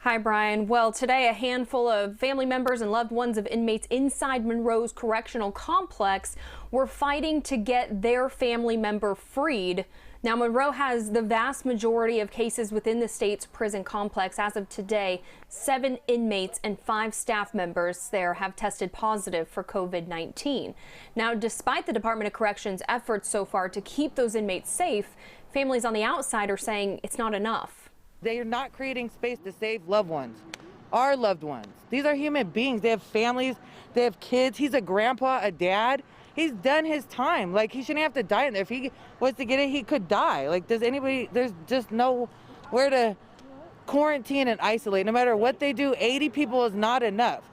Hi, Brian. Well, today a handful of family members and loved ones of inmates inside Monroe's Correctional Complex were fighting to get their family member freed. Now, Monroe has the vast majority of cases within the state's prison complex. As of today, 7 inmates and 5 staff members there have tested positive for COVID-19. Now, despite the Department of Corrections' efforts so far to keep those inmates safe, families on the outside are saying it's not enough. They are not creating space to save loved ones, our loved ones. These are human beings. They have families, they have kids. He's a grandpa, a dad. He's done his time. Like, he shouldn't have to die in there. If he was to get it, he could die. Like, there's just nowhere to quarantine and isolate. No matter what they do, 80 people is not enough.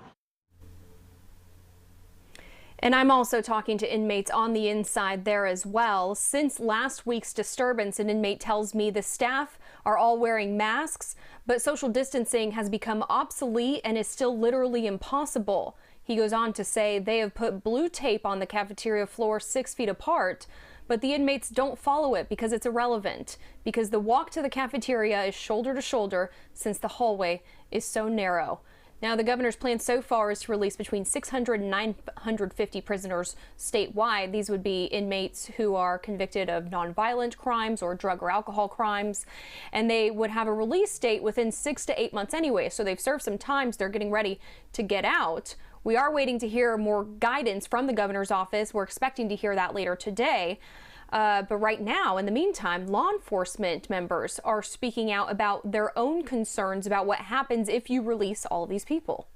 And I'm also talking to inmates on the inside there as well. Since last week's disturbance, an inmate tells me the staff are all wearing masks, but social distancing has become obsolete and is still literally impossible. He goes on to say they have put blue tape on the cafeteria floor 6 feet apart, but the inmates don't follow it because it's irrelevant, because the walk to the cafeteria is shoulder to shoulder since the hallway is so narrow. Now, the governor's plan so far is to release between 600 and 950 prisoners statewide. These would be inmates who are convicted of nonviolent crimes or drug or alcohol crimes, and they would have a release date within 6 to 8 months anyway. So they've served some time, they're getting ready to get out. We are waiting to hear more guidance from the governor's office. We're expecting to hear that later today. But right now, in the meantime, law enforcement members are speaking out about their own concerns about what happens if you release all of these people.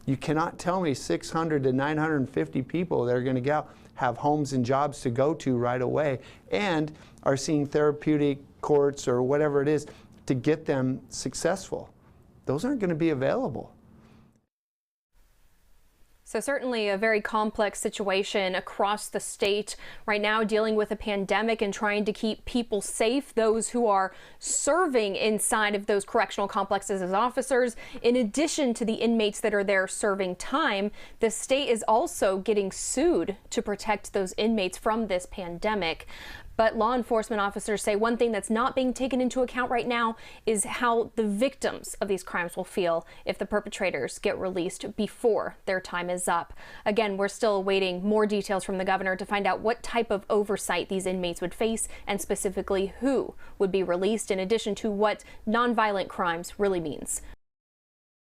You cannot tell me 600 to 950 people that are going to go have homes and jobs to go to right away and are seeing therapeutic courts or whatever it is to get them successful. Those aren't going to be available. So certainly a very complex situation across the state right now, dealing with a pandemic and trying to keep people safe, those who are serving inside of those correctional complexes as officers. In addition to the inmates that are there serving time, the state is also getting sued to protect those inmates from this pandemic. But law enforcement officers say one thing that's not being taken into account right now is how the victims of these crimes will feel if the perpetrators get released before their time is up. Again, we're still awaiting more details from the governor to find out what type of oversight these inmates would face and specifically who would be released, in addition to what nonviolent crimes really means.